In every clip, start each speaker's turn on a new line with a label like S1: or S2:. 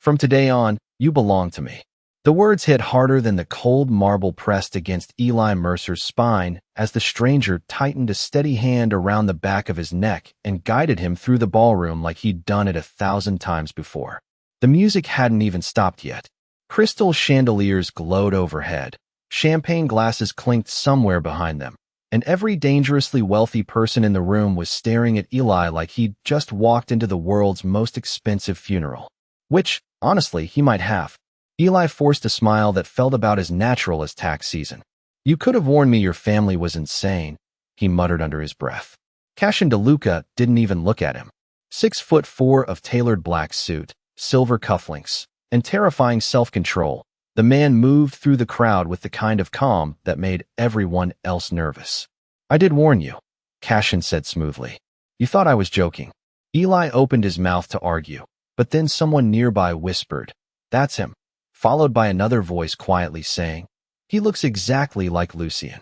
S1: From today on, you belong to me." The words hit harder than the cold marble pressed against Eli Mercer's spine as the stranger tightened a steady hand around the back of his neck and guided him through the ballroom like he'd done it 1,000 times before. The music hadn't even stopped yet. Crystal chandeliers glowed overhead, champagne glasses clinked somewhere behind them, and every dangerously wealthy person in the room was staring at Eli like he'd just walked into the world's most expensive funeral. Which, honestly, he might have. Eli forced a smile that felt about as natural as tax season. "You could have warned me your family was insane," he muttered under his breath. Cashin DeLuca didn't even look at him. 6'4" of tailored black suit, silver cufflinks, and terrifying self-control, the man moved through the crowd with the kind of calm that made everyone else nervous. "I did warn you," Cashin said smoothly. "You thought I was joking." Eli opened his mouth to argue, but then someone nearby whispered, "That's him," followed by another voice quietly saying, "He looks exactly like Lucien."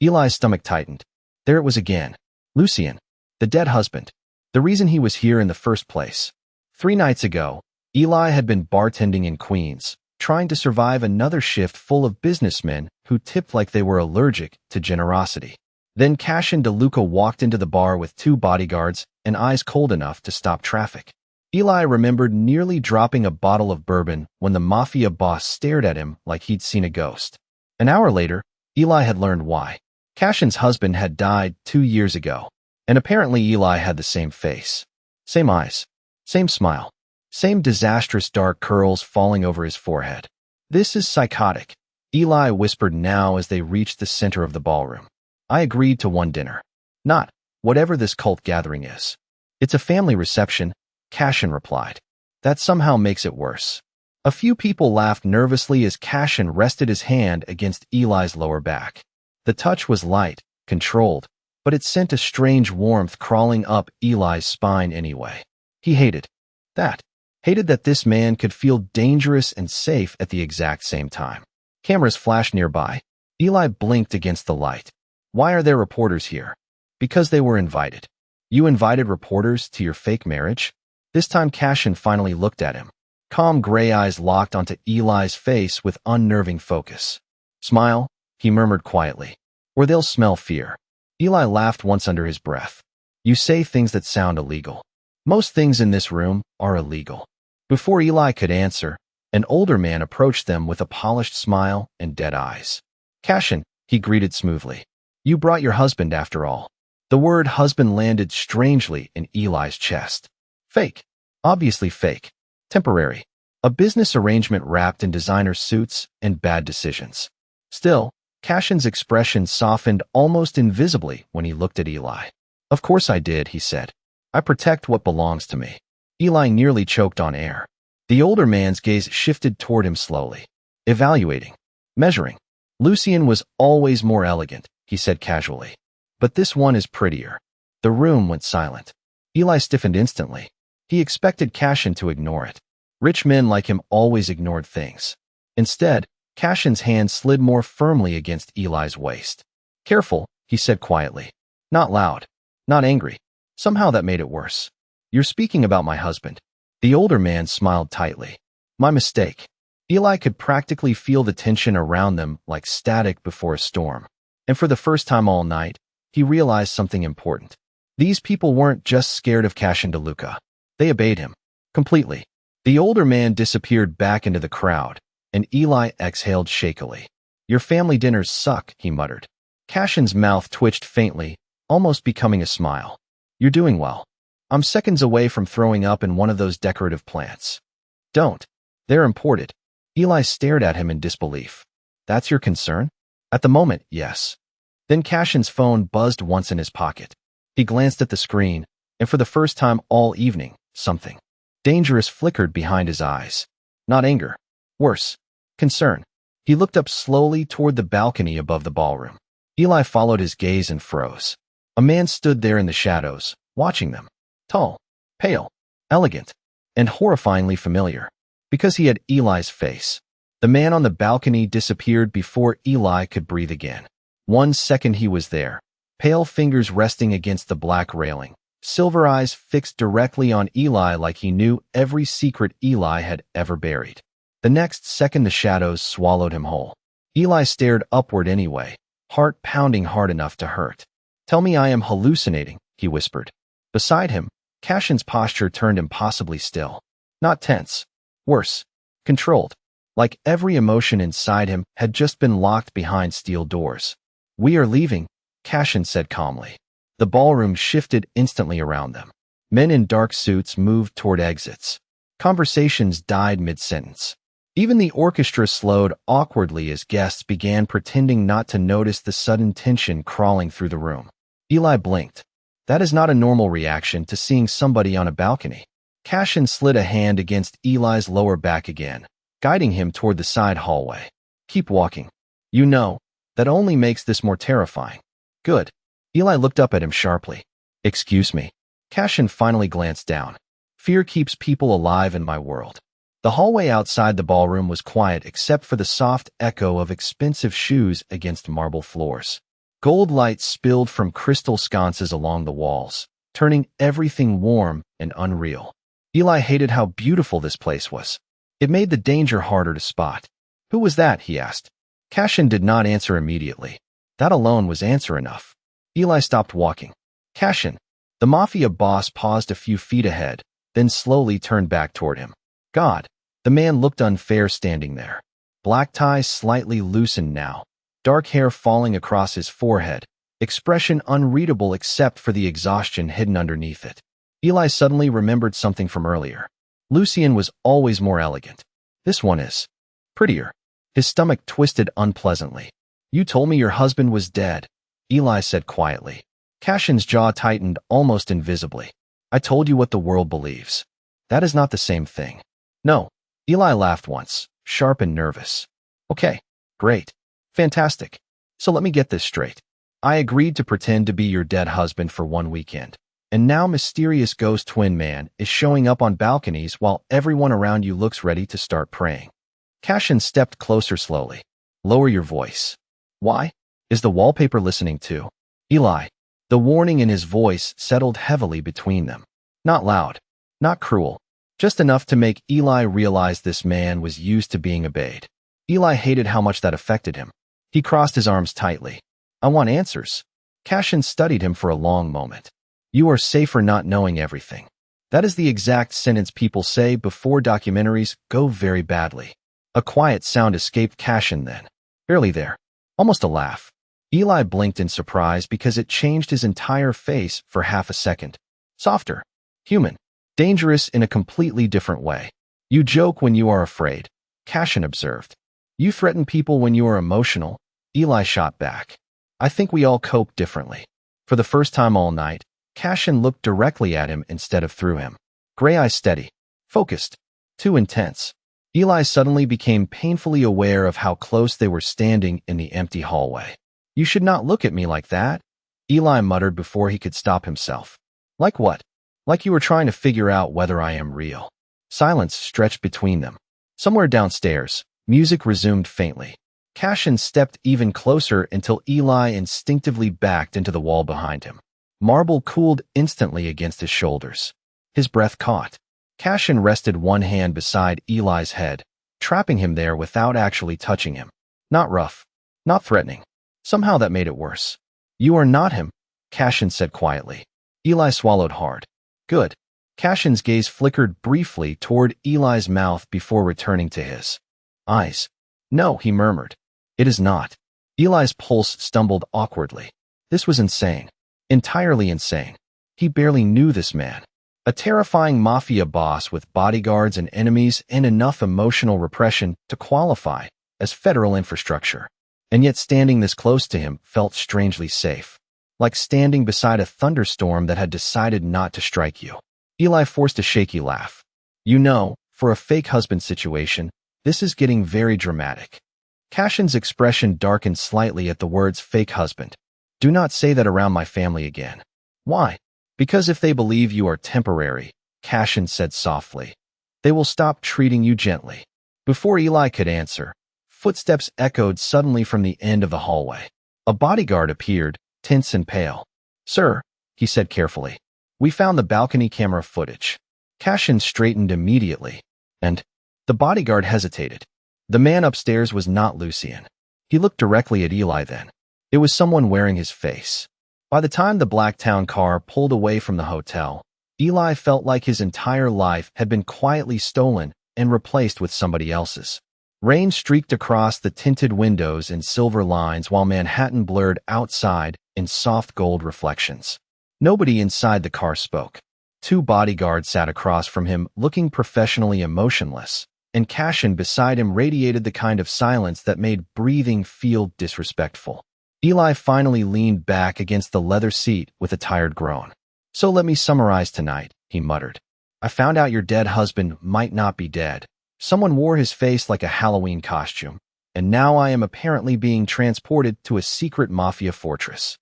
S1: Eli's stomach tightened. There it was again. Lucien, the dead husband. The reason he was here in the first place. 3 nights ago, Eli had been bartending in Queens, trying to survive another shift full of businessmen who tipped like they were allergic to generosity. Then Cashin DeLuca walked into the bar with 2 bodyguards and eyes cold enough to stop traffic. Eli remembered nearly dropping a bottle of bourbon when the Mafia boss stared at him like he'd seen a ghost. An hour later, Eli had learned why. Cashin's husband had died 2 years ago, and apparently Eli had the same face. Same eyes. Same smile. Same disastrous dark curls falling over his forehead. "This is psychotic," Eli whispered now as they reached the center of the ballroom. "I agreed to one dinner. Not whatever this cult gathering is. It's a family reception," Cashin replied. "That somehow makes it worse." A few people laughed nervously as Cashin rested his hand against Eli's lower back. The touch was light, controlled, but it sent a strange warmth crawling up Eli's spine anyway. He hated that. Hated that this man could feel dangerous and safe at the exact same time. Cameras flashed nearby. Eli blinked against the light. "Why are there reporters here?" "Because they were invited." "You invited reporters to your fake marriage?" This time Cashin finally looked at him. Calm gray eyes locked onto Eli's face with unnerving focus. "Smile," he murmured quietly, "or they'll smell fear." Eli laughed once under his breath. "You say things that sound illegal. Most things in this room are illegal." Before Eli could answer, an older man approached them with a polished smile and dead eyes. "Cashin," he greeted smoothly. "You brought your husband after all." The word husband landed strangely in Eli's chest. Fake. Obviously fake. Temporary. A business arrangement wrapped in designer suits and bad decisions. Still, Cashin's expression softened almost invisibly when he looked at Eli. "Of course I did," he said. "I protect what belongs to me." Eli nearly choked on air. The older man's gaze shifted toward him slowly. Evaluating. Measuring. "Lucien was always more elegant," he said casually. "But this one is prettier." The room went silent. Eli stiffened instantly. He expected Cashin to ignore it. Rich men like him always ignored things. Instead, Cashin's hand slid more firmly against Eli's waist. "Careful," he said quietly. Not loud. Not angry. Somehow that made it worse. "You're speaking about my husband." The older man smiled tightly. "My mistake." Eli could practically feel the tension around them like static before a storm. And for the first time all night, he realized something important. These people weren't just scared of Cashin DeLuca. They obeyed him. Completely. The older man disappeared back into the crowd, and Eli exhaled shakily. "Your family dinners suck," he muttered. Cashin's mouth twitched faintly, almost becoming a smile. "You're doing well. I'm seconds away from throwing up in one of those decorative plants." "Don't. They're imported." Eli stared at him in disbelief. "That's your concern?" "At the moment, yes." Then Cashin's phone buzzed once in his pocket. He glanced at the screen, and for the first time all evening, something dangerous flickered behind his eyes. Not anger. Worse. Concern. He looked up slowly toward the balcony above the ballroom. Eli followed his gaze and froze. A man stood there in the shadows, watching them. Tall, pale, elegant, and horrifyingly familiar. Because he had Eli's face. The man on the balcony disappeared before Eli could breathe again. 1 second he was there, pale fingers resting against the black railing, silver eyes fixed directly on Eli like he knew every secret Eli had ever buried. The next second the shadows swallowed him whole. Eli stared upward anyway, heart pounding hard enough to hurt. "Tell me I am hallucinating," he whispered. Beside him, Cashin's posture turned impossibly still. Not tense. Worse. Controlled. Like every emotion inside him had just been locked behind steel doors. "We are leaving," Cashin said calmly. The ballroom shifted instantly around them. Men in dark suits moved toward exits. Conversations died mid-sentence. Even the orchestra slowed awkwardly as guests began pretending not to notice the sudden tension crawling through the room. Eli blinked. That is not a normal reaction to seeing somebody on a balcony. Cashin slid a hand against Eli's lower back again, guiding him toward the side hallway. "Keep walking. You know, that only makes this more terrifying." "Good." Eli looked up at him sharply. "Excuse me." Cashin finally glanced down. "Fear keeps people alive in my world." The hallway outside the ballroom was quiet except for the soft echo of expensive shoes against marble floors. Gold light spilled from crystal sconces along the walls, turning everything warm and unreal. Eli hated how beautiful this place was. It made the danger harder to spot. "Who was that?" he asked. Cashin did not answer immediately. That alone was answer enough. Eli stopped walking. "Cashin." The Mafia boss paused a few feet ahead, then slowly turned back toward him. God, the man looked unfair standing there. Black tie slightly loosened now, dark hair falling across his forehead, expression unreadable except for the exhaustion hidden underneath it. Eli suddenly remembered something from earlier. Lucian was always more elegant. This one is prettier. His stomach twisted unpleasantly. "You told me your husband was dead," Eli said quietly. Cashin's jaw tightened almost invisibly. "I told you what the world believes. That is not the same thing." "No." Eli laughed once, sharp and nervous. "Okay, great. Fantastic. So let me get this straight. I agreed to pretend to be your dead husband for one weekend, and now mysterious ghost twin man is showing up on balconies while everyone around you looks ready to start praying." Cashin stepped closer slowly. "Lower your voice." "Why? Is the wallpaper listening too?" "Eli." The warning in his voice settled heavily between them. Not loud, not cruel, just enough to make Eli realize this man was used to being obeyed. Eli hated how much that affected him. He crossed his arms tightly. "I want answers." Cashin studied him for a long moment. "You are safer not knowing everything." That is the exact sentence people say before documentaries go very badly. A quiet sound escaped Cashin then. Barely there. Almost a laugh. Eli blinked in surprise because it changed his entire face for half a second. Softer. Human. Dangerous in a completely different way. "You joke when you are afraid," Cashin observed. "You threaten people when you are emotional," Eli shot back. "I think we all cope differently." For the first time all night, Cashin looked directly at him instead of through him. Gray eyes steady. Focused. Too intense. Eli suddenly became painfully aware of how close they were standing in the empty hallway. "You should not look at me like that," Eli muttered before he could stop himself. "Like what?" "Like you were trying to figure out whether I am real." Silence stretched between them. Somewhere downstairs, music resumed faintly. Cashin stepped even closer until Eli instinctively backed into the wall behind him. Marble cooled instantly against his shoulders. His breath caught. Cashin rested one hand beside Eli's head, trapping him there without actually touching him. Not rough. Not threatening. Somehow that made it worse. "You are not him," Cashin said quietly. Eli swallowed hard. "Good." Cashin's gaze flickered briefly toward Eli's mouth before returning to his eyes. "No," he murmured. "It is not." Eli's pulse stumbled awkwardly. This was insane. Entirely insane. He barely knew this man. A terrifying mafia boss with bodyguards and enemies and enough emotional repression to qualify as federal infrastructure. And yet standing this close to him felt strangely safe. Like standing beside a thunderstorm that had decided not to strike you. Eli forced a shaky laugh. "You know, for a fake husband situation, this is getting very dramatic." Cashin's expression darkened slightly at the words fake husband. "Do not say that around my family again." "Why?" "Because if they believe you are temporary," Cashin said softly, "they will stop treating you gently." Before Eli could answer, footsteps echoed suddenly from the end of the hallway. A bodyguard appeared, tense and pale. "Sir," he said carefully. We found the balcony camera footage. Cashin straightened immediately, and the bodyguard hesitated. The man upstairs was not Lucien. He looked directly at Eli then. It was someone wearing his face. By the time the Blacktown car pulled away from the hotel, Eli felt like his entire life had been quietly stolen and replaced with somebody else's. Rain streaked across the tinted windows in silver lines while Manhattan blurred outside in soft gold reflections. Nobody inside the car spoke. Two bodyguards sat across from him, looking professionally emotionless, and Cashin beside him radiated the kind of silence that made breathing feel disrespectful. Eli finally leaned back against the leather seat with a tired groan. "So let me summarize tonight," he muttered. "I found out your dead husband might not be dead. Someone wore his face like a Halloween costume, and now I am apparently being transported to a secret Mafia fortress."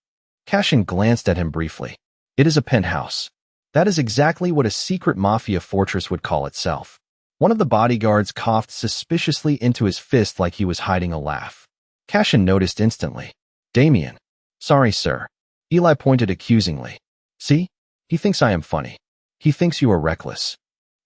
S1: Cashin glanced at him briefly. "It is a penthouse. That is exactly what a secret Mafia fortress would call itself." One of the bodyguards coughed suspiciously into his fist like he was hiding a laugh. Cashin noticed instantly. "Damien." "Sorry, sir." Eli pointed accusingly. "See? He thinks I am funny. He thinks you are reckless.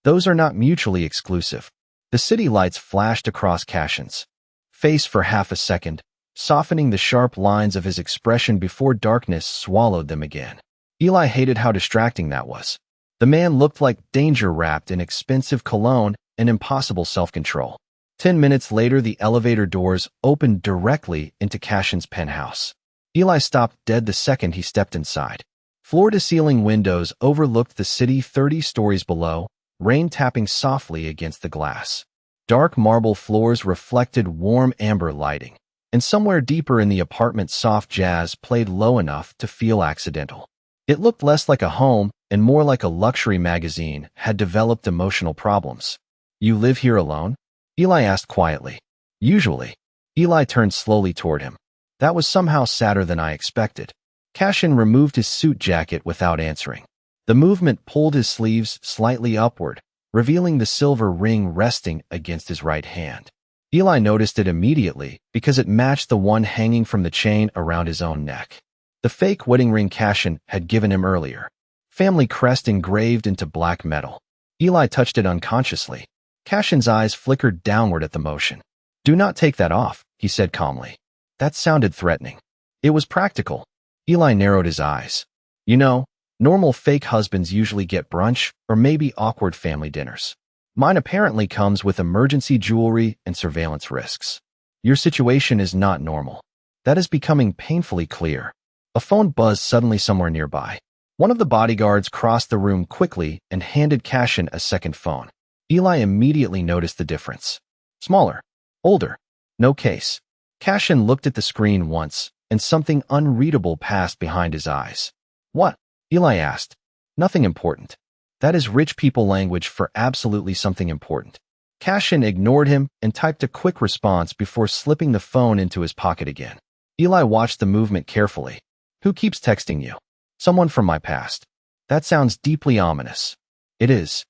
S1: Those are not mutually exclusive." The city lights flashed across Cashin's face for half a second, softening the sharp lines of his expression before darkness swallowed them again. Eli hated how distracting that was. The man looked like danger wrapped in expensive cologne and impossible self-control. 10 minutes later, the elevator doors opened directly into Cashin's penthouse. Eli stopped dead the second he stepped inside. Floor-to-ceiling windows overlooked the city 30 stories below, rain tapping softly against the glass. Dark marble floors reflected warm amber lighting, and somewhere deeper in the apartment soft jazz played low enough to feel accidental. It looked less like a home and more like a luxury magazine had developed emotional problems. "You live here alone?" Eli asked quietly. "Usually." Eli turned slowly toward him. That was somehow sadder than I expected. Cashin removed his suit jacket without answering. The movement pulled his sleeves slightly upward, revealing the silver ring resting against his right hand. Eli noticed it immediately because it matched the one hanging from the chain around his own neck. The fake wedding ring Cashin had given him earlier. Family crest engraved into black metal. Eli touched it unconsciously. Cashin's eyes flickered downward at the motion. "Do not take that off," he said calmly. That sounded threatening. It was practical. Eli narrowed his eyes. "You know, normal fake husbands usually get brunch or maybe awkward family dinners. Mine apparently comes with emergency jewelry and surveillance risks. Your situation is not normal. That is becoming painfully clear." A phone buzzed suddenly somewhere nearby. One of the bodyguards crossed the room quickly and handed Cashin a second phone. Eli immediately noticed the difference. Smaller. Older. No case. Cashin looked at the screen once, and something unreadable passed behind his eyes. "What?" Eli asked. "Nothing important. That is rich people language for absolutely something important." Cashin ignored him and typed a quick response before slipping the phone into his pocket again. Eli watched the movement carefully. "Who keeps texting you?" "Someone from my past." "That sounds deeply ominous." "It is."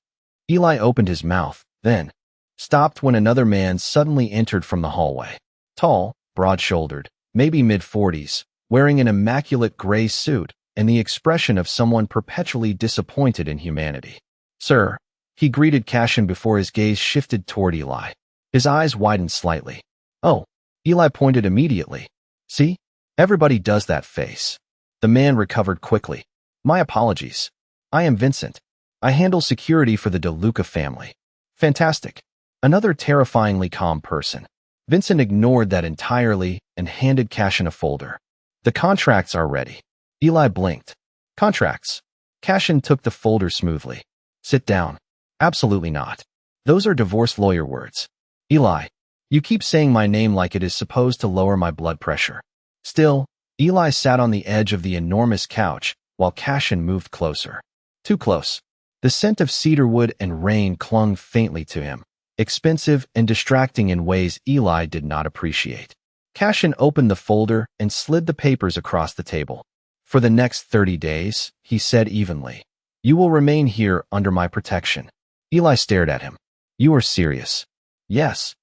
S1: Eli opened his mouth, then stopped when another man suddenly entered from the hallway. Tall, broad-shouldered, maybe mid-40s, wearing an immaculate gray suit and the expression of someone perpetually disappointed in humanity. "Sir," he greeted Cashin before his gaze shifted toward Eli. His eyes widened slightly. "Oh." Eli pointed immediately. "See? Everybody does that face." The man recovered quickly. "My apologies. I am Vincent. I handle security for the Luca family." "Fantastic." Another terrifyingly calm person. Vincent ignored that entirely and handed Cashin a folder. "The contracts are ready." Eli blinked. "Contracts?" Cashin took the folder smoothly. "Sit down." "Absolutely not. Those are divorce lawyer words." "Eli, you keep saying my name like it is supposed to lower my blood pressure." Still, Eli sat on the edge of the enormous couch while Cashin moved closer. Too close. The scent of cedarwood and rain clung faintly to him, expensive and distracting in ways Eli did not appreciate. Cashin opened the folder and slid the papers across the table. "For the next 30 days, he said evenly, "you will remain here under my protection." Eli stared at him. "You are serious?" "Yes."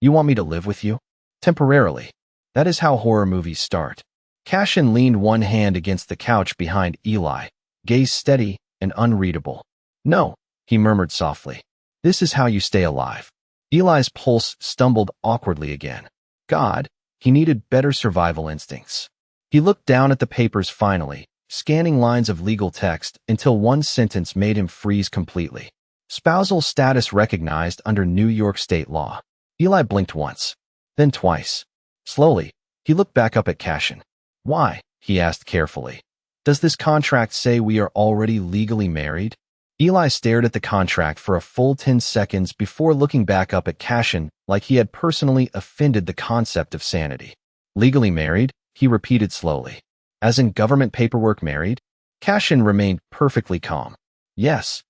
S1: "You want me to live with you?" "Temporarily. That is how horror movies start." Cashin leaned one hand against the couch behind Eli, gaze steady and unreadable. No, he murmured softly. This is how you stay alive. Eli's pulse stumbled awkwardly again. God, he needed better survival instincts. He looked down at the papers finally, scanning lines of legal text until one sentence made him freeze completely. Spousal status recognized under New York state law. Eli blinked once, then twice. Slowly, he looked back up at Cashin. Why? He asked carefully. Does this contract say we are already legally married? Eli stared at the contract for a full 10 seconds before looking back up at Cashin like he had personally offended the concept of sanity. Legally married? He repeated slowly. As in government paperwork married? Cashin remained perfectly calm. Yes.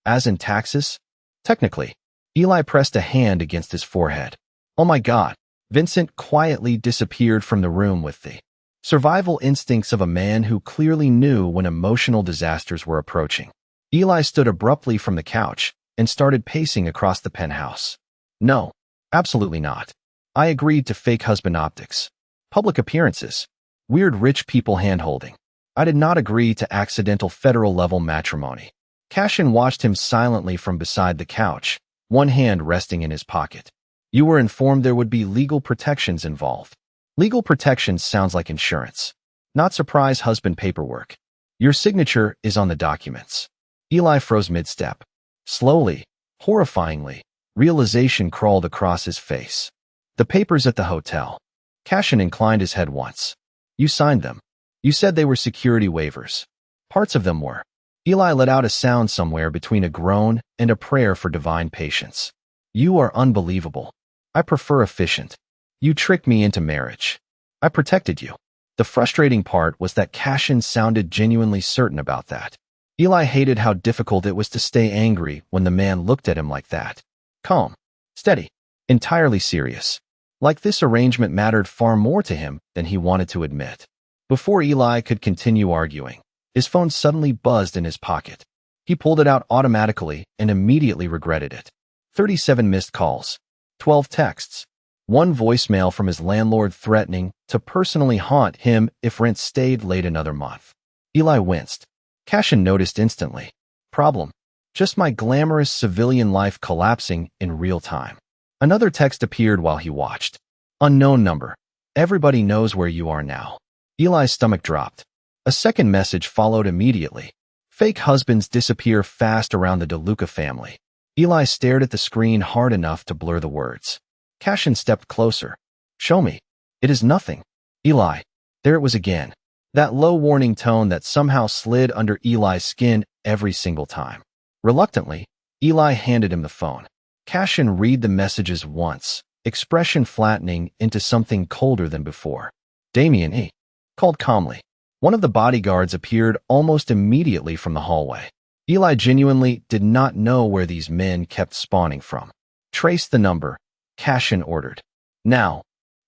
S1: As in taxes? Technically. Eli pressed a hand against his forehead. Oh my God. Vincent quietly disappeared from the room with the survival instincts of a man who clearly knew when emotional disasters were approaching. Eli stood abruptly from the couch and started pacing across the penthouse. No, absolutely not. I agreed to fake husband optics. Public appearances. Weird rich people hand-holding. I did not agree to accidental federal-level matrimony. Cashin watched him silently from beside the couch, one hand resting in his pocket. You were informed there would be legal protections involved. Legal protections sounds like insurance. Not surprise husband paperwork. Your signature is on the documents. Eli froze mid-step. Slowly, horrifyingly, realization crawled across his face. The papers at the hotel. Cashin inclined his head once. You signed them. You said they were security waivers. Parts of them were. Eli let out a sound somewhere between a groan and a prayer for divine patience. You are unbelievable. I prefer efficient. You tricked me into marriage. I protected you. The frustrating part was that Cashin sounded genuinely certain about that. Eli hated how difficult it was to stay angry when the man looked at him like that. Calm. Steady. Entirely serious. Like this arrangement mattered far more to him than he wanted to admit. Before Eli could continue arguing, his phone suddenly buzzed in his pocket. He pulled it out automatically and immediately regretted it. 37 missed calls. 12 texts. One voicemail from his landlord threatening to personally haunt him if rent stayed late another month. Eli winced. Cashin noticed instantly. Problem. Just my glamorous civilian life collapsing in real time. Another text appeared while he watched. Unknown number. Everybody knows where you are now. Eli's stomach dropped. A second message followed immediately. Fake husbands disappear fast around the Luca family. Eli stared at the screen hard enough to blur the words. Cashin stepped closer. Show me. It is nothing. Eli. There it was again. That low warning tone that somehow slid under Eli's skin every single time. Reluctantly, Eli handed him the phone. Cashin read the messages once, expression flattening into something colder than before. Damien, he called calmly. One of the bodyguards appeared almost immediately from the hallway. Eli genuinely did not know where these men kept spawning from. Trace the number, Cashin ordered. Now.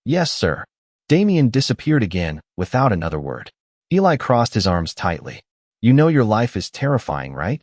S1: Yes, sir. Damien disappeared again without another word. Eli crossed his arms tightly. You know your life is terrifying, right?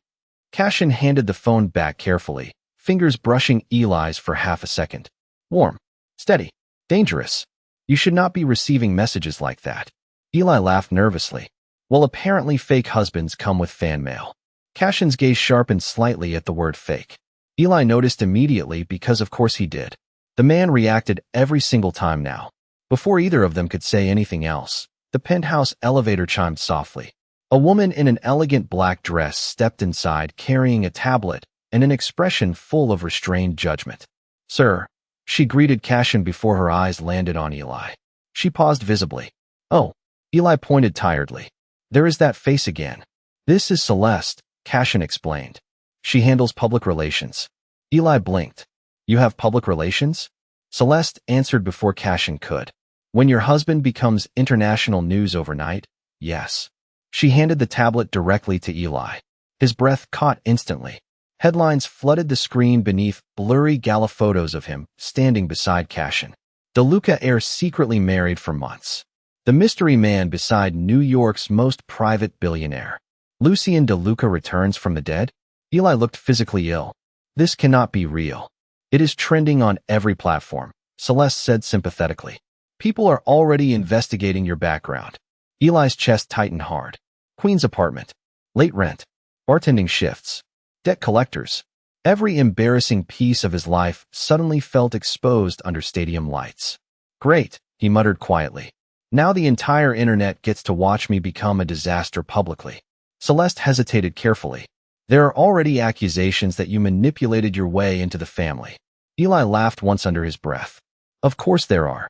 S1: Cashin handed the phone back carefully, fingers brushing Eli's for half a second. Warm. Steady. Dangerous. You should not be receiving messages like that. Eli laughed nervously. Well, apparently fake husbands come with fan mail. Cashin's gaze sharpened slightly at the word fake. Eli noticed immediately because of course he did. The man reacted every single time now. Before either of them could say anything else, the penthouse elevator chimed softly. A woman in an elegant black dress stepped inside carrying a tablet and an expression full of restrained judgment. Sir, she greeted Cashin before her eyes landed on Eli. She paused visibly. Oh, Eli pointed tiredly. There is that face again. This is Celeste, Cashin explained. She handles public relations. Eli blinked. You have public relations? Celeste answered before Cashin could. When your husband becomes international news overnight, yes. She handed the tablet directly to Eli. His breath caught instantly. Headlines flooded the screen beneath blurry gala photos of him standing beside Cashin. The Luca heir secretly married for months. The mystery man beside New York's most private billionaire. Lucien de Luca returns from the dead? Eli looked physically ill. This cannot be real. It is trending on every platform, Celeste said sympathetically. People are already investigating your background. Eli's chest tightened hard. Queen's apartment. Late rent. bartending shifts, debt collectors. Every embarrassing piece of his life suddenly felt exposed under stadium lights. Great, he muttered quietly. Now the entire internet gets to watch me become a disaster publicly. Celeste hesitated carefully. There are already accusations that you manipulated your way into the family. Eli laughed once under his breath. Of course there are.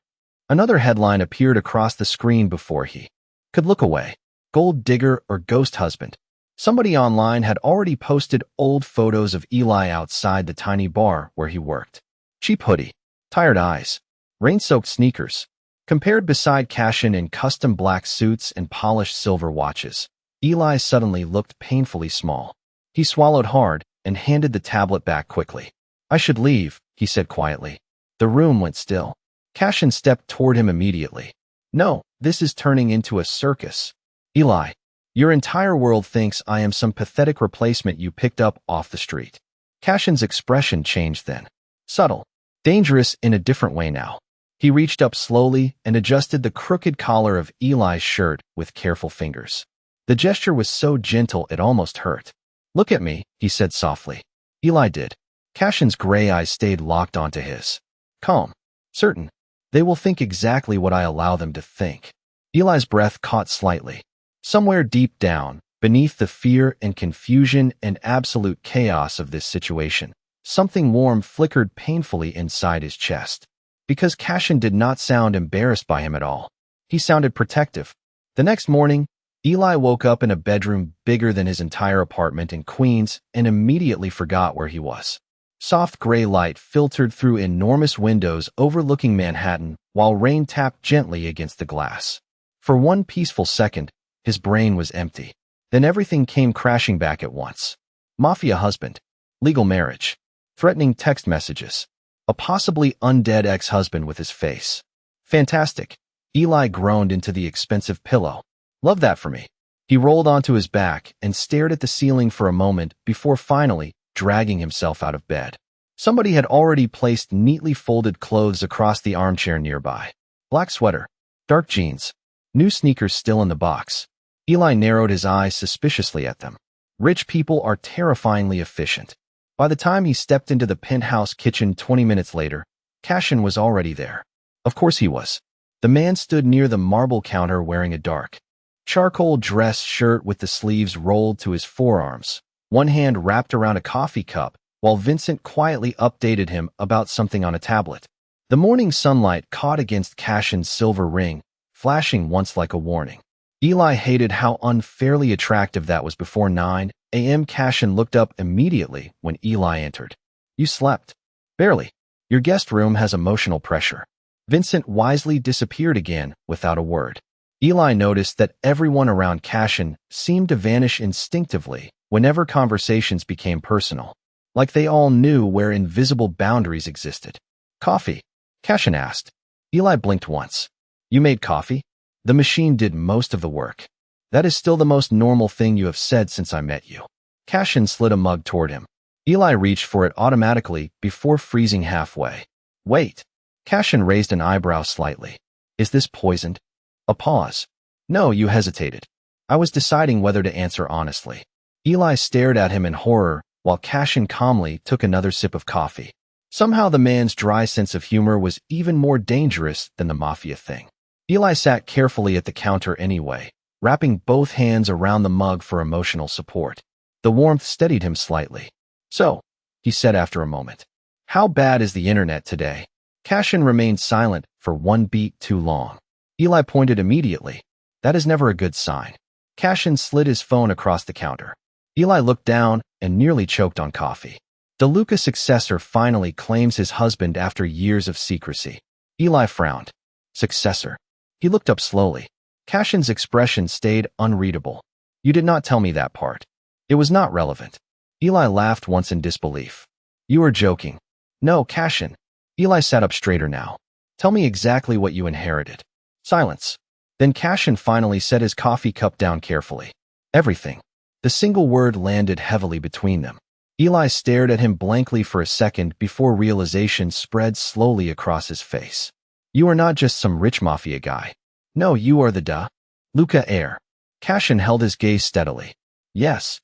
S1: Another headline appeared across the screen before he could look away. Gold digger or ghost husband. Somebody online had already posted old photos of Eli outside the tiny bar where he worked. Cheap hoodie, tired eyes, rain-soaked sneakers. Compared beside Cashin in custom black suits and polished silver watches, Eli suddenly looked painfully small. He swallowed hard and handed the tablet back quickly. I should leave, he said quietly. The room went still. Cashin stepped toward him immediately. No, this is turning into a circus. Eli, your entire world thinks I am some pathetic replacement you picked up off the street. Cashin's expression changed then. Subtle, dangerous in a different way now. He reached up slowly and adjusted the crooked collar of Eli's shirt with careful fingers. The gesture was so gentle it almost hurt. Look at me, he said softly. Eli did. Cashin's gray eyes stayed locked onto his. Calm. Certain. They will think exactly what I allow them to think. Eli's breath caught slightly. Somewhere deep down, beneath the fear and confusion and absolute chaos of this situation, something warm flickered painfully inside his chest. Because Cashin did not sound embarrassed by him at all. He sounded protective. The next morning, Eli woke up in a bedroom bigger than his entire apartment in Queens and immediately forgot where he was. Soft gray light filtered through enormous windows overlooking Manhattan while rain tapped gently against the glass. For one peaceful second, his brain was empty. Then everything came crashing back at once. Mafia husband, legal marriage, threatening text messages, a possibly undead ex-husband with his face. Fantastic. Eli groaned into the expensive pillow. Love that for me. He rolled onto his back and stared at the ceiling for a moment before finally dragging himself out of bed. Somebody had already placed neatly folded clothes across the armchair nearby. Black sweater, dark jeans, new sneakers still in the box. Eli narrowed his eyes suspiciously at them. Rich people are terrifyingly efficient. By the time he stepped into the penthouse kitchen 20 minutes later, Cashin was already there. Of course he was. The man stood near the marble counter wearing a dark charcoal dress shirt with the sleeves rolled to his forearms, one hand wrapped around a coffee cup, while Vincent quietly updated him about something on a tablet. The morning sunlight caught against Cashin's silver ring, flashing once like a warning. Eli hated how unfairly attractive that was before 9 a.m. Cashin looked up immediately when Eli entered. You slept. Barely. Your guest room has emotional pressure. Vincent wisely disappeared again without a word. Eli noticed that everyone around Cashin seemed to vanish instinctively whenever conversations became personal, like they all knew where invisible boundaries existed. Coffee? Cashin asked. Eli blinked once. You made coffee? The machine did most of the work. That is still the most normal thing you have said since I met you. Cashin slid a mug toward him. Eli reached for it automatically before freezing halfway. Wait. Cashin raised an eyebrow slightly. Is this poisoned? A pause. No, you hesitated. I was deciding whether to answer honestly. Eli stared at him in horror while Cashin calmly took another sip of coffee. Somehow the man's dry sense of humor was even more dangerous than the Mafia thing. Eli sat carefully at the counter anyway, wrapping both hands around the mug for emotional support. The warmth steadied him slightly. So, he said after a moment, how bad is the internet today? Cashin remained silent for one beat too long. Eli pointed immediately. That is never a good sign. Cashin slid his phone across the counter. Eli looked down and nearly choked on coffee. The Luca successor finally claims his husband after years of secrecy. Eli frowned. Successor. He looked up slowly. Cashin's expression stayed unreadable. You did not tell me that part. It was not relevant. Eli laughed once in disbelief. You are joking. No, Cashin. Eli sat up straighter now. Tell me exactly what you inherited. Silence. Then Cashin finally set his coffee cup down carefully. Everything. The single word landed heavily between them. Eli stared at him blankly for a second before realization spread slowly across his face. You are not just some rich Mafia guy. No, you are the Luca heir. Cashin held his gaze steadily. Yes.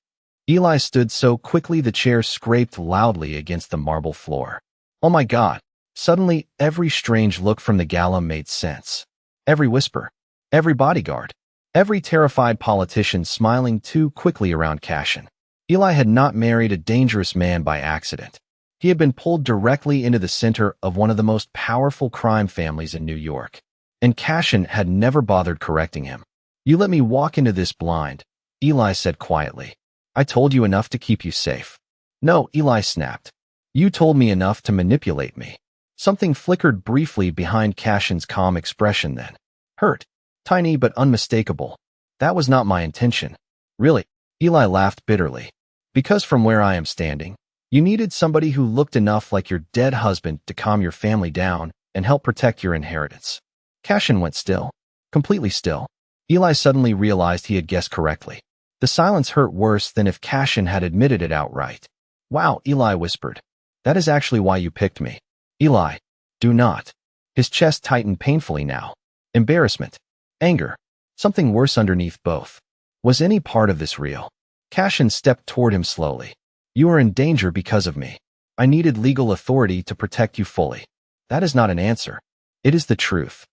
S1: Eli stood so quickly the chair scraped loudly against the marble floor. Oh my God. Suddenly, every strange look from the gala made sense. Every whisper, every bodyguard, every terrified politician smiling too quickly around Cashin. Eli had not married a dangerous man by accident. He had been pulled directly into the center of one of the most powerful crime families in New York. And Cashin had never bothered correcting him. You let me walk into this blind, Eli said quietly. I told you enough to keep you safe. No, Eli snapped. You told me enough to manipulate me. Something flickered briefly behind Cashin's calm expression then. Hurt. Tiny but unmistakable. That was not my intention. Really? Eli laughed bitterly. Because from where I am standing, you needed somebody who looked enough like your dead husband to calm your family down and help protect your inheritance. Cashin went still. Completely still. Eli suddenly realized he had guessed correctly. The silence hurt worse than if Cashin had admitted it outright. Wow, Eli whispered. That is actually why you picked me. Eli, do not. His chest tightened painfully now. Embarrassment. Anger. Something worse underneath both. Was any part of this real? Cashin stepped toward him slowly. You are in danger because of me. I needed legal authority to protect you fully. That is not an answer. It is the truth.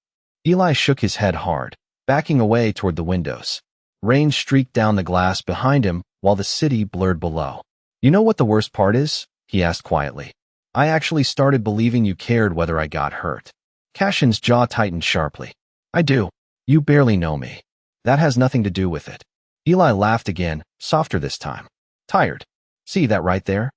S1: Eli shook his head hard, backing away toward the windows. Rain streaked down the glass behind him while the city blurred below. You know what the worst part is? He asked quietly. I actually started believing you cared whether I got hurt. Cashin's jaw tightened sharply. I do. You barely know me. That has nothing to do with it. Eli laughed again, softer this time. Tired. See that right there?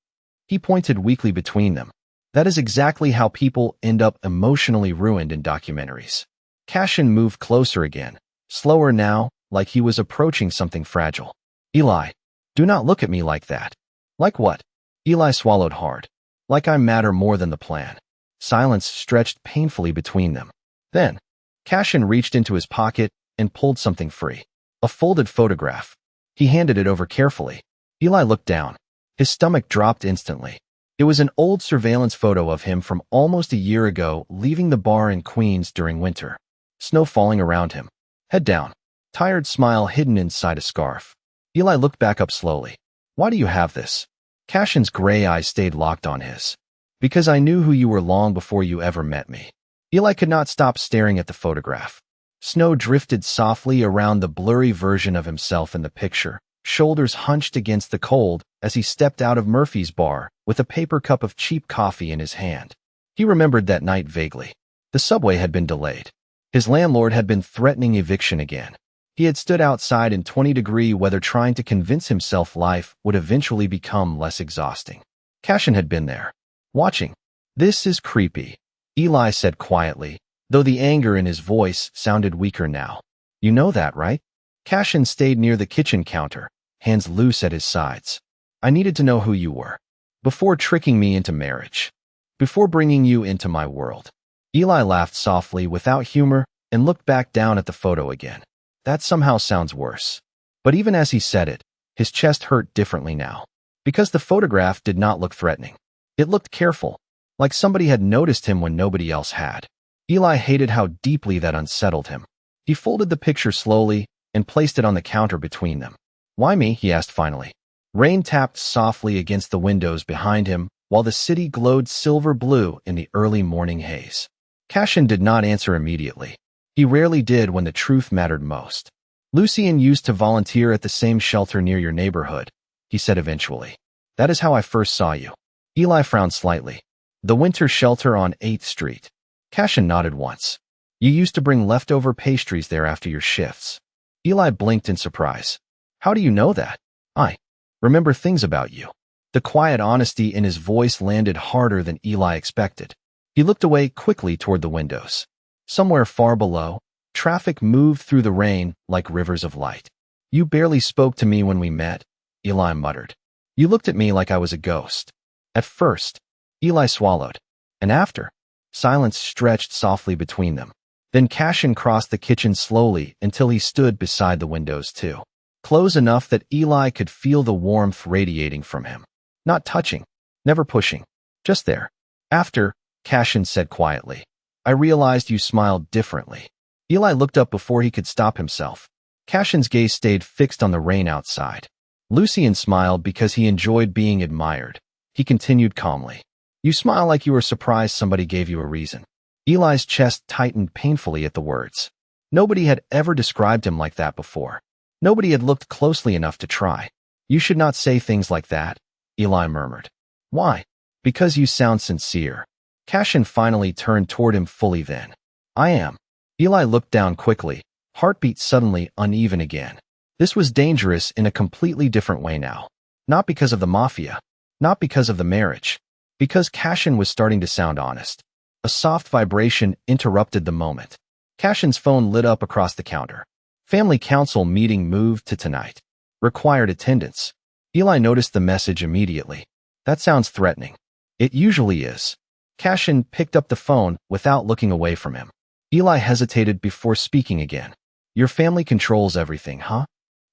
S1: He pointed weakly between them. That is exactly how people end up emotionally ruined in documentaries. Cashin moved closer again, slower now, like he was approaching something fragile. Eli, do not look at me like that. Like what? Eli swallowed hard. Like I matter more than the plan. Silence stretched painfully between them. Then, Cashin reached into his pocket and pulled something free. A folded photograph. He handed it over carefully. Eli looked down. His stomach dropped instantly. It was an old surveillance photo of him from almost a year ago leaving the bar in Queens during winter. Snow falling around him. Head down. Tired smile hidden inside a scarf. Eli looked back up slowly. Why do you have this? Cashin's gray eyes stayed locked on his. Because I knew who you were long before you ever met me. Eli could not stop staring at the photograph. Snow drifted softly around the blurry version of himself in the picture, shoulders hunched against the cold as he stepped out of Murphy's bar with a paper cup of cheap coffee in his hand. He remembered that night vaguely. The subway had been delayed. His landlord had been threatening eviction again. He had stood outside in 20-degree weather trying to convince himself life would eventually become less exhausting. Cashin had been there, watching. This is creepy, Eli said quietly, though the anger in his voice sounded weaker now. You know that, right? Cashin stayed near the kitchen counter, hands loose at his sides. I needed to know who you were. Before tricking me into marriage. Before bringing you into my world. Eli laughed softly without humor and looked back down at the photo again. That somehow sounds worse. But even as he said it, his chest hurt differently now. Because the photograph did not look threatening. It looked careful, like somebody had noticed him when nobody else had. Eli hated how deeply that unsettled him. He folded the picture slowly and placed it on the counter between them. Why me? He asked finally. Rain tapped softly against the windows behind him while the city glowed silver blue in the early morning haze. Cashin did not answer immediately. He rarely did when the truth mattered most. Lucien used to volunteer at the same shelter near your neighborhood, he said eventually. That is how I first saw you. Eli frowned slightly. The winter shelter on 8th Street. Cashin nodded once. You used to bring leftover pastries there after your shifts. Eli blinked in surprise. How do you know that? I remember things about you. The quiet honesty in his voice landed harder than Eli expected. He looked away quickly toward the windows. Somewhere far below, traffic moved through the rain like rivers of light. You barely spoke to me when we met, Eli muttered. You looked at me like I was a ghost. At first, Eli swallowed. And after, silence stretched softly between them. Then Cashin crossed the kitchen slowly until he stood beside the windows too. Close enough that Eli could feel the warmth radiating from him. Not touching, never pushing, just there. After, Cashin said quietly, I realized you smiled differently. Eli looked up before he could stop himself. Cashin's gaze stayed fixed on the rain outside. Lucian smiled because he enjoyed being admired. He continued calmly. You smile like you were surprised somebody gave you a reason. Eli's chest tightened painfully at the words. Nobody had ever described him like that before. Nobody had looked closely enough to try. You should not say things like that, Eli murmured. Why? Because you sound sincere. Cashin finally turned toward him fully then. I am. Eli looked down quickly, heartbeat suddenly uneven again. This was dangerous in a completely different way now. Not because of the Mafia. Not because of the marriage. Because Cashin was starting to sound honest. A soft vibration interrupted the moment. Cashin's phone lit up across the counter. Family council meeting moved to tonight. Required attendance. Eli noticed the message immediately. That sounds threatening. It usually is. Cashin picked up the phone without looking away from him. Eli hesitated before speaking again. Your family controls everything, huh?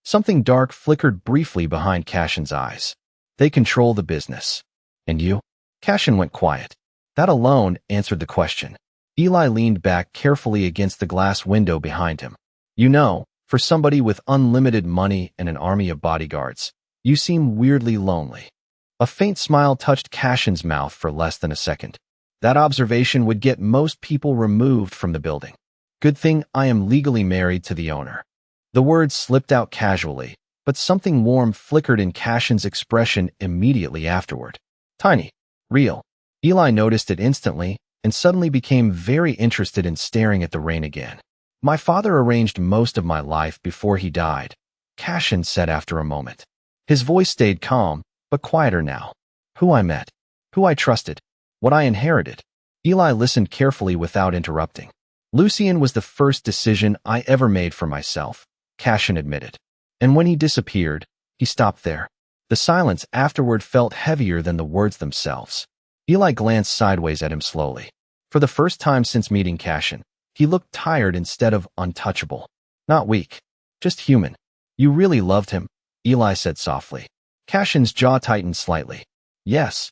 S1: Something dark flickered briefly behind Cashin's eyes. They control the business. And you? Cashin went quiet. That alone answered the question. Eli leaned back carefully against the glass window behind him. You know, for somebody with unlimited money and an army of bodyguards, you seem weirdly lonely. A faint smile touched Cashin's mouth for less than a second. That observation would get most people removed from the building. Good thing I am legally married to the owner. The words slipped out casually, but something warm flickered in Cashin's expression immediately afterward. Tiny. Real. Eli noticed it instantly and suddenly became very interested in staring at the rain again. My father arranged most of my life before he died, Cashin said after a moment. His voice stayed calm, but quieter now. Who I met. Who I trusted. What I inherited. Eli listened carefully without interrupting. Lucian was the first decision I ever made for myself, Cashin admitted. And when he disappeared, he stopped there. The silence afterward felt heavier than the words themselves. Eli glanced sideways at him slowly. For the first time since meeting Cashin, he looked tired instead of untouchable. Not weak. Just human. You really loved him, Eli said softly. Cashin's jaw tightened slightly. Yes.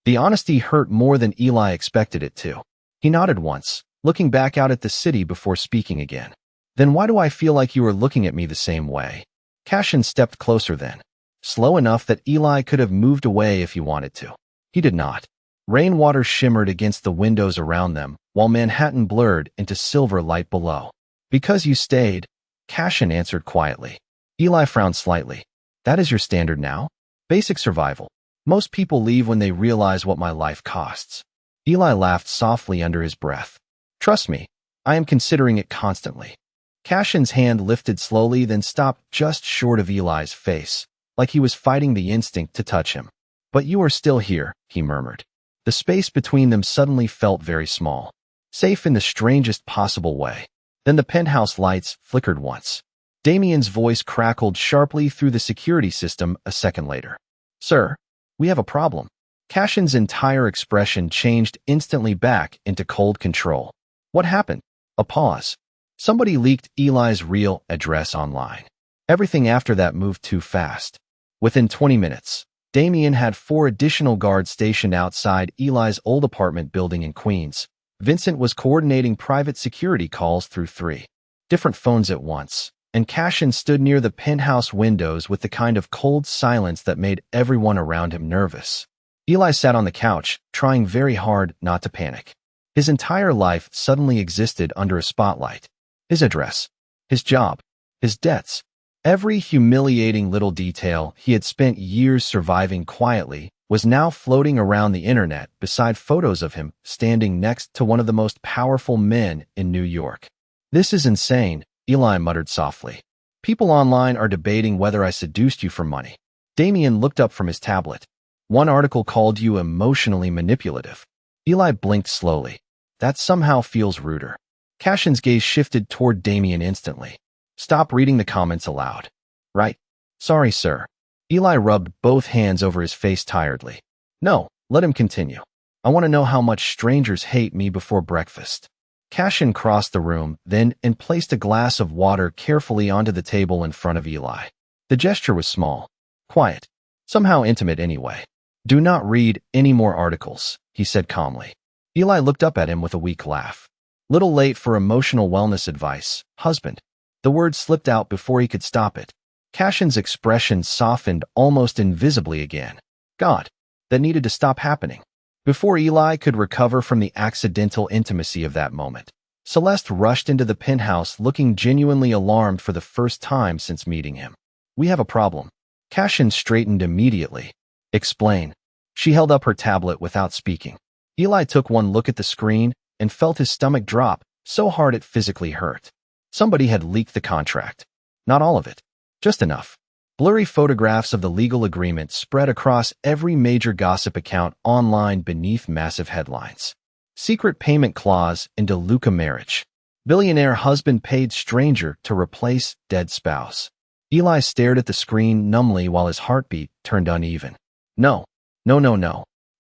S1: The honesty hurt more than Eli expected it to. He nodded once, looking back out at the city before speaking again. Then why do I feel like you are looking at me the same way? Cashin stepped closer then. Slow enough that Eli could have moved away if he wanted to. He did not. Rainwater shimmered against the windows around them, while Manhattan blurred into silver light below. Because you stayed, Cashin answered quietly. Eli frowned slightly. That is your standard now? Basic survival. Most people leave when they realize what my life costs. Eli laughed softly under his breath. Trust me, I am considering it constantly. Cashin's hand lifted slowly, then stopped just short of Eli's face, like he was fighting the instinct to touch him. But you are still here, he murmured. The space between them suddenly felt very small, safe in the strangest possible way. Then the penthouse lights flickered once. Damien's voice crackled sharply through the security system a second later. Sir, we have a problem. Cashin's entire expression changed instantly back into cold control. What happened? A pause. Somebody leaked Eli's real address online. Everything after that moved too fast. Within 20 minutes, Damien had 4 additional guards stationed outside Eli's old apartment building in Queens. Vincent was coordinating private security calls through 3 different phones at once, and Cashin stood near the penthouse windows with the kind of cold silence that made everyone around him nervous. Eli sat on the couch, trying very hard not to panic. His entire life suddenly existed under a spotlight. His address, his job, his debts. Every humiliating little detail he had spent years surviving quietly was now floating around the internet beside photos of him standing next to one of the most powerful men in New York. This is insane, Eli muttered softly. People online are debating whether I seduced you for money. Damien looked up from his tablet. One article called you emotionally manipulative. Eli blinked slowly. That somehow feels ruder. Cashin's gaze shifted toward Damien instantly. Stop reading the comments aloud. Right. Sorry, sir. Eli rubbed both hands over his face tiredly. No, let him continue. I want to know how much strangers hate me before breakfast. Cashin crossed the room, then, and placed a glass of water carefully onto the table in front of Eli. The gesture was small, quiet, somehow intimate anyway. Do not read any more articles, he said calmly. Eli looked up at him with a weak laugh. Little late for emotional wellness advice, husband. The word slipped out before he could stop it. Cashin's expression softened almost invisibly again. God, that needed to stop happening. Before Eli could recover from the accidental intimacy of that moment, Celeste rushed into the penthouse looking genuinely alarmed for the first time since meeting him. We have a problem. Cashin straightened immediately. Explain. She held up her tablet without speaking. Eli took one look at the screen and felt his stomach drop so hard it physically hurt. Somebody had leaked the contract. Not all of it. Just enough. Blurry photographs of the legal agreement spread across every major gossip account online beneath massive headlines. Secret payment clause into Luca marriage. Billionaire husband paid stranger to replace dead spouse. Eli stared at the screen numbly while his heartbeat turned uneven. No.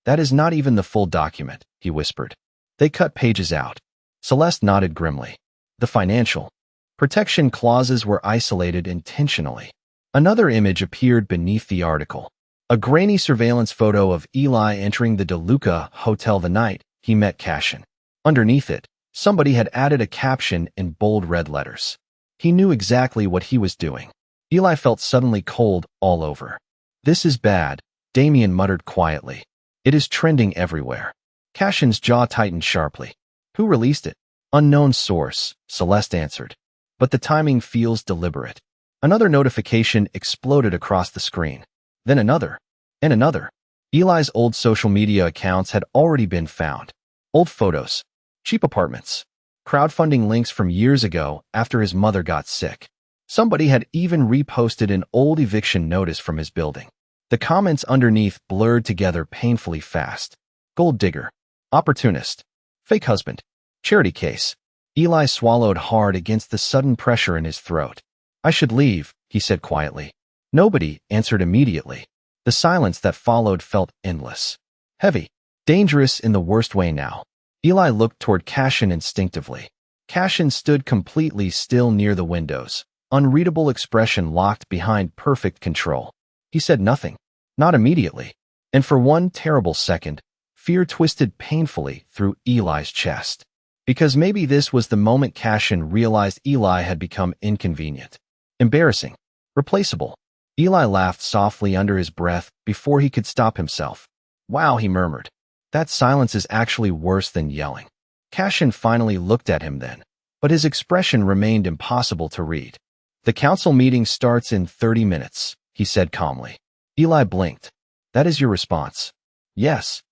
S1: That is not even the full document, he whispered. They cut pages out. Celeste nodded grimly. The financial protection clauses were isolated intentionally. Another image appeared beneath the article. A grainy surveillance photo of Eli entering the DeLuca hotel the night he met Cashin. Underneath it, somebody had added a caption in bold red letters. He knew exactly what he was doing. Eli felt suddenly cold all over. This is bad, Damien muttered quietly. It is trending everywhere. Cashin's jaw tightened sharply. Who released it? Unknown source, Celeste answered. But the timing feels deliberate. Another notification exploded across the screen. Then another. And another. Eli's old social media accounts had already been found. Old photos. Cheap apartments. Crowdfunding links from years ago after his mother got sick. Somebody had even reposted an old eviction notice from his building. The comments underneath blurred together painfully fast. Gold digger. Opportunist. Fake husband. Charity case. Eli swallowed hard against the sudden pressure in his throat. I should leave, he said quietly. Nobody answered immediately. The silence that followed felt endless. Heavy. Dangerous in the worst way now. Eli looked toward Cashin instinctively. Cashin stood completely still near the windows, unreadable expression locked behind perfect control. He said nothing. Not immediately. And for one terrible second, fear twisted painfully through Eli's chest. Because maybe this was the moment Cashin realized Eli had become inconvenient. Embarrassing. Replaceable. Eli laughed softly under his breath before he could stop himself. Wow, he murmured. That silence is actually worse than yelling. Cashin finally looked at him then, but his expression remained impossible to read. The council meeting starts in 30 minutes, he said calmly. Eli blinked. That is your response? Yes.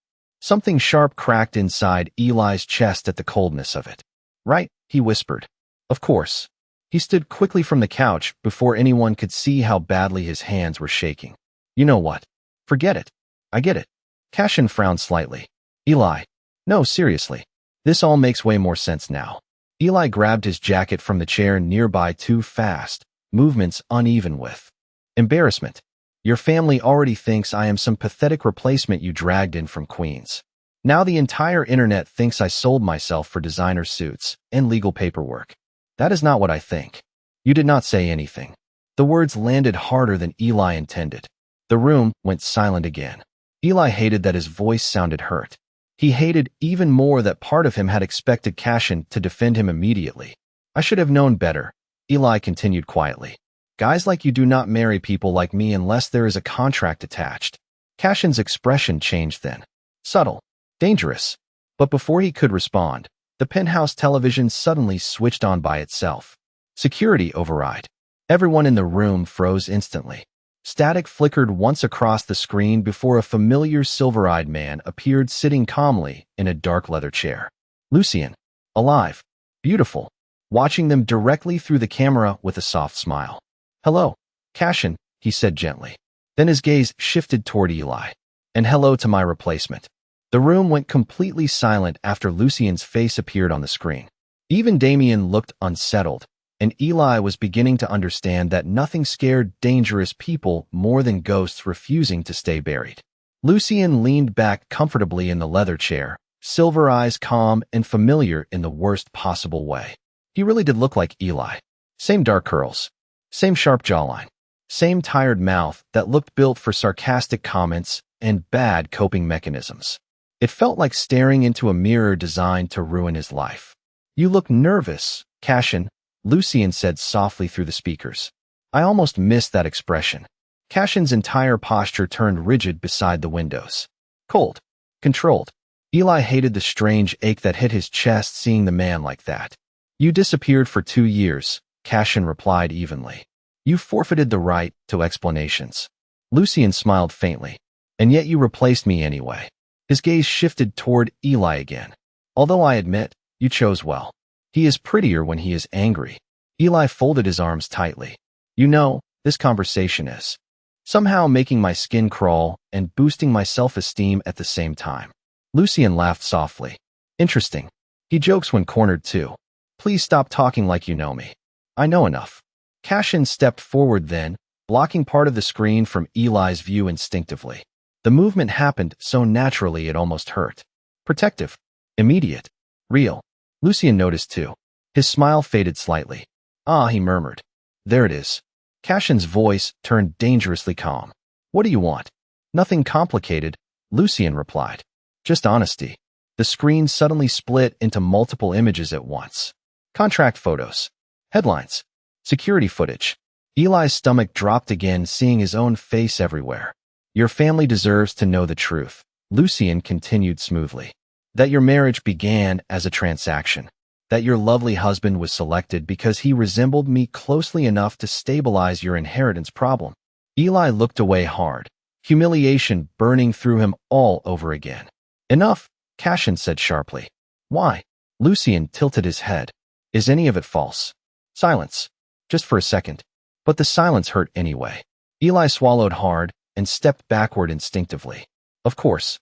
S1: Something sharp cracked inside Eli's chest at the coldness of it. Right, he whispered. Of course. He stood quickly from the couch before anyone could see how badly his hands were shaking. You know what? Forget it. I get it. Cashin frowned slightly. Eli. No, seriously. This all makes way more sense now. Eli grabbed his jacket from the chair nearby too fast, movements uneven with embarrassment. Your family already thinks I am some pathetic replacement you dragged in from Queens. Now the entire internet thinks I sold myself for designer suits and legal paperwork. That is not what I think. You did not say anything. The words landed harder than Eli intended. The room went silent again. Eli hated that his voice sounded hurt. He hated even more that part of him had expected Cashin to defend him immediately. I should have known better, Eli continued quietly. Guys like you do not marry people like me unless there is a contract attached. Cashin's expression changed then. Subtle. Dangerous. But before he could respond, the penthouse television suddenly switched on by itself. Security override. Everyone in the room froze instantly. Static flickered once across the screen before a familiar silver-eyed man appeared sitting calmly in a dark leather chair. Lucien. Alive. Beautiful. Watching them directly through the camera with a soft smile. Hello, Cashin, he said gently. Then his gaze shifted toward Eli. And hello to my replacement. The room went completely silent after Lucien's face appeared on the screen. Even Damien looked unsettled, and Eli was beginning to understand that nothing scared dangerous people more than ghosts refusing to stay buried. Lucien leaned back comfortably in the leather chair, silver eyes calm and familiar in the worst possible way. He really did look like Eli. Same dark curls. Same sharp jawline. Same tired mouth that looked built for sarcastic comments and bad coping mechanisms. It felt like staring into a mirror designed to ruin his life. You look nervous, Cashin, Lucien said softly through the speakers. I almost missed that expression. Cashin's entire posture turned rigid beside the windows. Cold. Controlled. Eli hated the strange ache that hit his chest seeing the man like that. You disappeared for 2 years, Cashin replied evenly. You forfeited the right to explanations. Lucian smiled faintly. And yet you replaced me anyway. His gaze shifted toward Eli again. Although I admit, you chose well. He is prettier when he is angry. Eli folded his arms tightly. You know, this conversation is somehow making my skin crawl and boosting my self-esteem at the same time. Lucian laughed softly. Interesting. He jokes when cornered too. Please stop talking like you know me. I know enough. Cashin stepped forward then, blocking part of the screen from Eli's view instinctively. The movement happened so naturally it almost hurt. Protective. Immediate. Real. Lucian noticed too. His smile faded slightly. Ah, he murmured. There it is. Cashin's voice turned dangerously calm. What do you want? Nothing complicated, Lucian replied. Just honesty. The screen suddenly split into multiple images at once. Contract photos. Headlines. Security footage. Eli's stomach dropped again seeing his own face everywhere. Your family deserves to know the truth, Lucian continued smoothly. That your marriage began as a transaction. That your lovely husband was selected because he resembled me closely enough to stabilize your inheritance problem. Eli looked away hard, humiliation burning through him all over again. Enough, Cashin said sharply. Why? Lucian tilted his head. Is any of it false? Silence. Just for a second. But the silence hurt anyway. Eli swallowed hard and stepped backward instinctively. Of course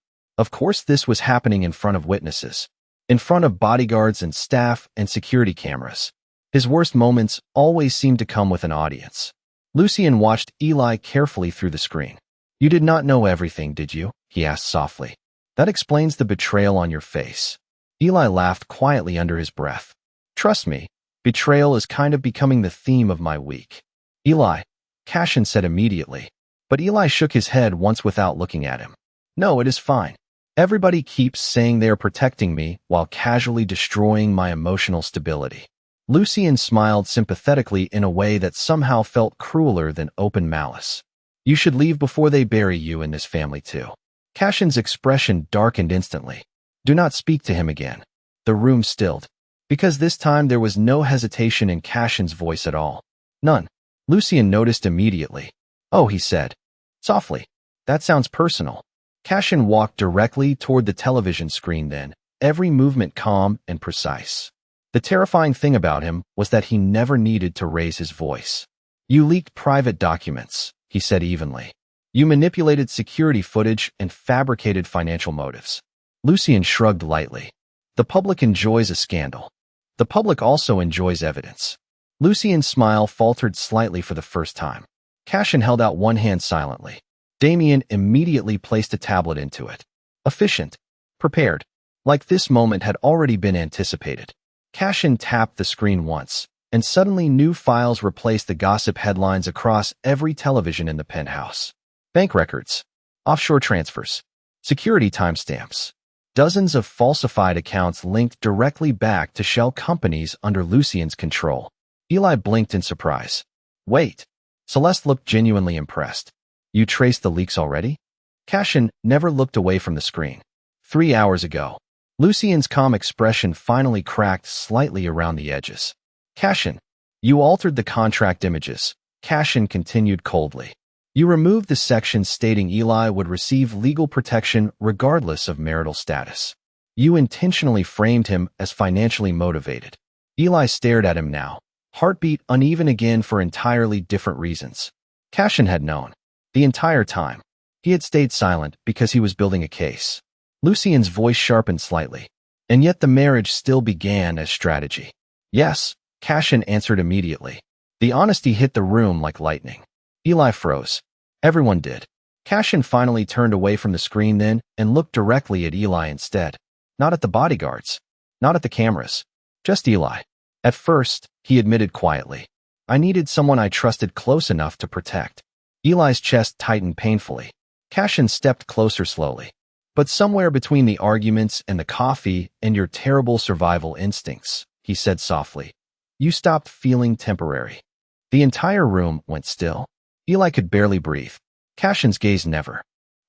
S1: this was happening in front of witnesses. In front of bodyguards and staff and security cameras. His worst moments always seemed to come with an audience. Lucian watched Eli carefully through the screen. You did not know everything, did you? He asked softly. That explains the betrayal on your face. Eli laughed quietly under his breath. Trust me, betrayal is kind of becoming the theme of my week. Eli, Cashin said immediately. But Eli shook his head once without looking at him. No, it is fine. Everybody keeps saying they are protecting me while casually destroying my emotional stability. Lucian smiled sympathetically in a way that somehow felt crueler than open malice. You should leave before they bury you in this family too. Cashin's expression darkened instantly. Do not speak to him again. The room stilled. Because this time there was no hesitation in Cashin's voice at all. None. Lucian noticed immediately. Oh, he said. Softly. That sounds personal. Cashin walked directly toward the television screen then, every movement calm and precise. The terrifying thing about him was that he never needed to raise his voice. You leaked private documents, he said evenly. You manipulated security footage and fabricated financial motives. Lucian shrugged lightly. The public enjoys a scandal. The public also enjoys evidence. Lucian's smile faltered slightly for the first time. Cashin held out one hand silently. Damien immediately placed a tablet into it. Efficient. Prepared. Like this moment had already been anticipated. Cashin tapped the screen once, and suddenly new files replaced the gossip headlines across every television in the penthouse. Bank records. Offshore transfers. Security timestamps. Dozens of falsified accounts linked directly back to shell companies under Lucian's control. Eli blinked in surprise. Wait. Celeste looked genuinely impressed. You traced the leaks already? Cashin never looked away from the screen. 3 hours ago. Lucian's calm expression finally cracked slightly around the edges. Cashin, you altered the contract images. Cashin continued coldly. You removed the section stating Eli would receive legal protection regardless of marital status. You intentionally framed him as financially motivated. Eli stared at him now, heartbeat uneven again for entirely different reasons. Cashin had known. The entire time. He had stayed silent because he was building a case. Lucian's voice sharpened slightly. And yet the marriage still began as strategy. Yes, Cashin answered immediately. The honesty hit the room like lightning. Eli froze. Everyone did. Cashin finally turned away from the screen then and looked directly at Eli instead. Not at the bodyguards. Not at the cameras. Just Eli. At first, he admitted quietly. I needed someone I trusted close enough to protect. Eli's chest tightened painfully. Cashin stepped closer slowly. But somewhere between the arguments and the coffee and your terrible survival instincts, he said softly, you stopped feeling temporary. The entire room went still. Eli could barely breathe. Cashin's gaze never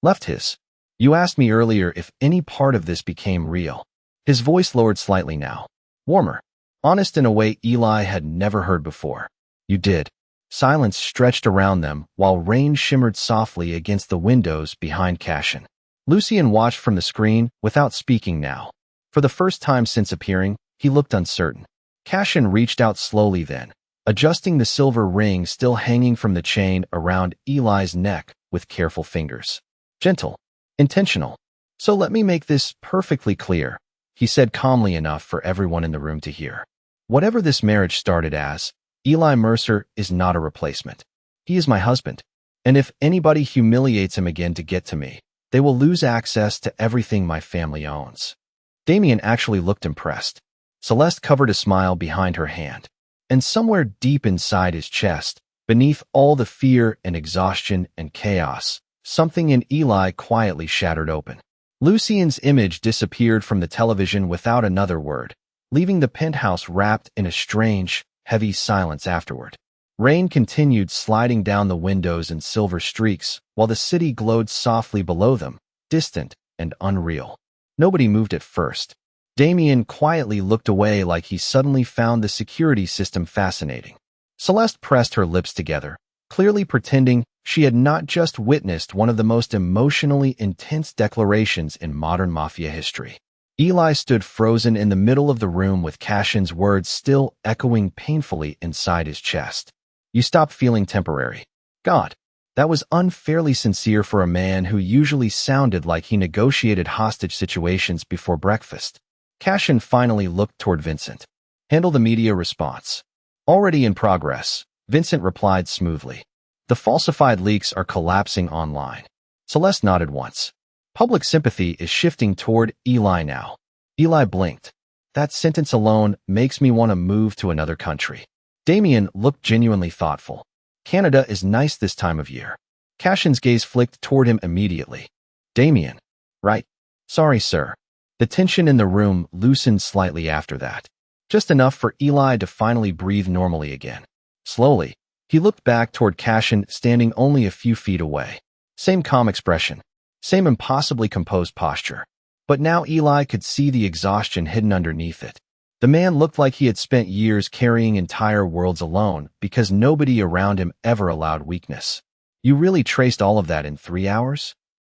S1: left his. You asked me earlier if any part of this became real. His voice lowered slightly now. Warmer. Honest in a way Eli had never heard before. You did. Silence stretched around them while rain shimmered softly against the windows behind Cashin. Lucian watched from the screen without speaking now. For the first time since appearing, he looked uncertain. Cashin reached out slowly then, adjusting the silver ring still hanging from the chain around Eli's neck with careful fingers. Gentle. Intentional. So let me make this perfectly clear, he said calmly enough for everyone in the room to hear. Whatever this marriage started as, Eli Mercer is not a replacement. He is my husband. And if anybody humiliates him again to get to me, they will lose access to everything my family owns. Damien actually looked impressed. Celeste covered a smile behind her hand. And somewhere deep inside his chest, beneath all the fear and exhaustion and chaos, something in Eli quietly shattered open. Lucian's image disappeared from the television without another word, leaving the penthouse wrapped in a strange, heavy silence afterward. Rain continued sliding down the windows in silver streaks, while the city glowed softly below them, distant and unreal. Nobody moved at first. Damien quietly looked away like he suddenly found the security system fascinating. Celeste pressed her lips together, clearly pretending she had not just witnessed one of the most emotionally intense declarations in modern Mafia history. Eli stood frozen in the middle of the room with Cashin's words still echoing painfully inside his chest. You stopped feeling temporary. God, that was unfairly sincere for a man who usually sounded like he negotiated hostage situations before breakfast. Cashin finally looked toward Vincent. Handle the media response. Already in progress, Vincent replied smoothly. The falsified leaks are collapsing online. Celeste nodded once. Public sympathy is shifting toward Eli now. Eli blinked. That sentence alone makes me want to move to another country. Damien looked genuinely thoughtful. Canada is nice this time of year. Cashin's gaze flicked toward him immediately. Damien. Right. Sorry, sir. The tension in the room loosened slightly after that. Just enough for Eli to finally breathe normally again. Slowly, he looked back toward Cashin standing only a few feet away. Same calm expression. Same impossibly composed posture. But now Eli could see the exhaustion hidden underneath it. The man looked like he had spent years carrying entire worlds alone because nobody around him ever allowed weakness. You really traced all of that in 3 hours?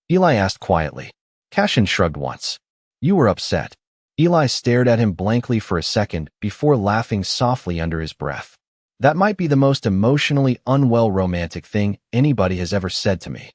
S1: Eli asked quietly. Cashin shrugged once. You were upset. Eli stared at him blankly for a second before laughing softly under his breath. That might be the most emotionally unwell romantic thing anybody has ever said to me.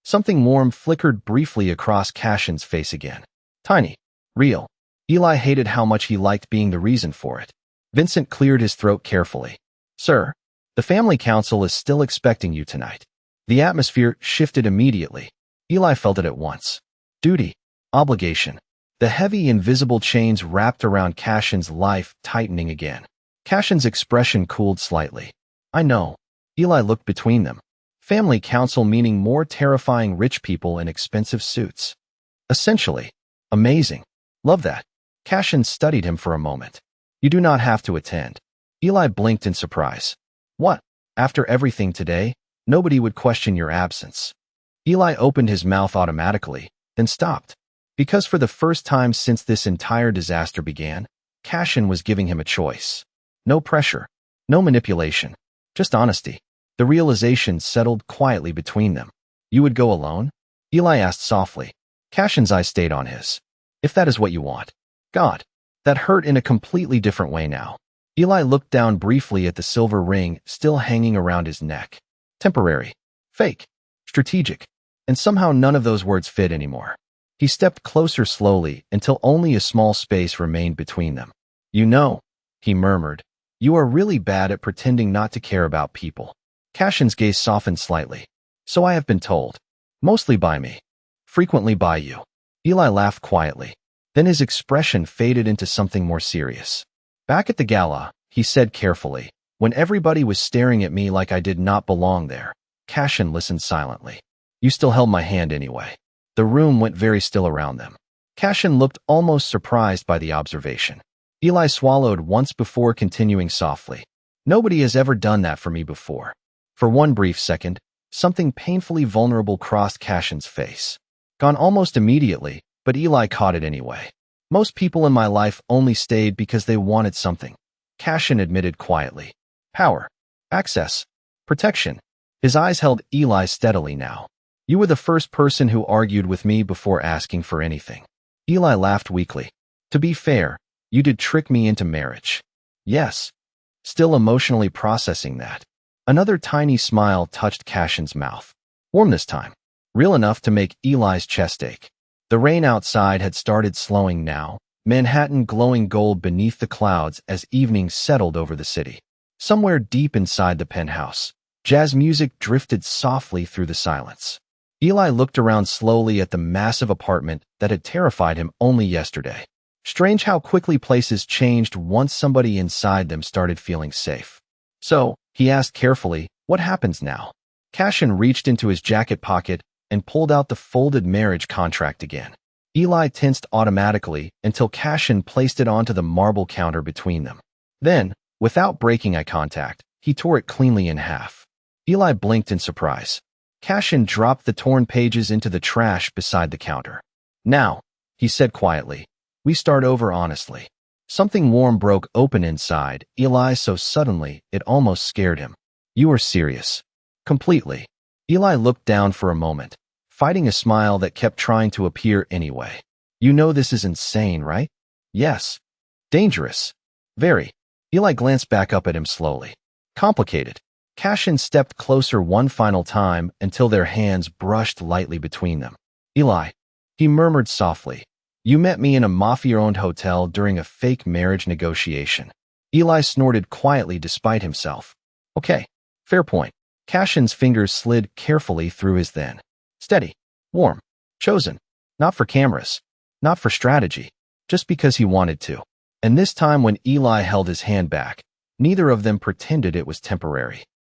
S1: Something warm flickered briefly across Cashin's face again. Tiny. Real. Eli hated how much he liked being the reason for it. Vincent cleared his throat carefully. Sir, the family council is still expecting you tonight. The atmosphere shifted immediately. Eli felt it at once. Duty. Obligation. The heavy invisible chains wrapped around Cashin's life tightening again. Cashin's expression cooled slightly. I know. Eli looked between them. Family council meaning more terrifying rich people in expensive suits. Essentially. Amazing. Love that. Cashin studied him for a moment. You do not have to attend. Eli blinked in surprise. What? After everything today, nobody would question your absence. Eli opened his mouth automatically, then stopped. Because for the first time since this entire disaster began, Cashin was giving him a choice. No pressure. No manipulation. Just honesty. The realization settled quietly between them. You would go alone? Eli asked softly. Cashin's eyes stayed on his. If that is what you want. God. That hurt in a completely different way now. Eli looked down briefly at the silver ring still hanging around his neck. Temporary. Fake. Strategic. And somehow none of those words fit anymore. He stepped closer slowly until only a small space remained between them. You know, he murmured, you are really bad at pretending not to care about people. Cashin's gaze softened slightly. So I have been told. Mostly by me. Frequently by you. Eli laughed quietly. Then his expression faded into something more serious. Back at the gala, he said carefully, when everybody was staring at me like I did not belong there. Cashin listened silently. You still held my hand anyway. The room went very still around them. Cashin looked almost surprised by the observation. Eli swallowed once before continuing softly. Nobody has ever done that for me before. For one brief second, something painfully vulnerable crossed Cashin's face. Gone almost immediately, but Eli caught it anyway. Most people in my life only stayed because they wanted something, Cashin admitted quietly. Power, access, protection. His eyes held Eli steadily now. You were the first person who argued with me before asking for anything. Eli laughed weakly. To be fair, you did trick me into marriage. Yes. Still emotionally processing that. Another tiny smile touched Cashin's mouth. Warm this time. Real enough to make Eli's chest ache. The rain outside had started slowing now, Manhattan glowing gold beneath the clouds as evening settled over the city. Somewhere deep inside the penthouse, jazz music drifted softly through the silence. Eli looked around slowly at the massive apartment that had terrified him only yesterday. Strange how quickly places changed once somebody inside them started feeling safe. So, he asked carefully, what happens now? Cashin reached into his jacket pocket and pulled out the folded marriage contract again. Eli tensed automatically until Cashin placed it onto the marble counter between them. Then, without breaking eye contact, he tore it cleanly in half. Eli blinked in surprise. Cashin dropped the torn pages into the trash beside the counter. Now, he said quietly, we start over honestly. Something warm broke open inside Eli so suddenly it almost scared him. You are serious. Completely. Eli looked down for a moment, fighting a smile that kept trying to appear anyway. You know this is insane, right? Yes. Dangerous. Very. Eli glanced back up at him slowly. Complicated. Cashin stepped closer one final time until their hands brushed lightly between them. Eli, he murmured softly, you met me in a Mafia-owned hotel during a fake marriage negotiation. Eli snorted quietly despite himself. Okay, fair point. Cashin's fingers slid carefully through his then. Steady, warm, chosen. Not for cameras, not for strategy, just because he wanted to. And this time when Eli held his hand back, neither of them pretended it was temporary.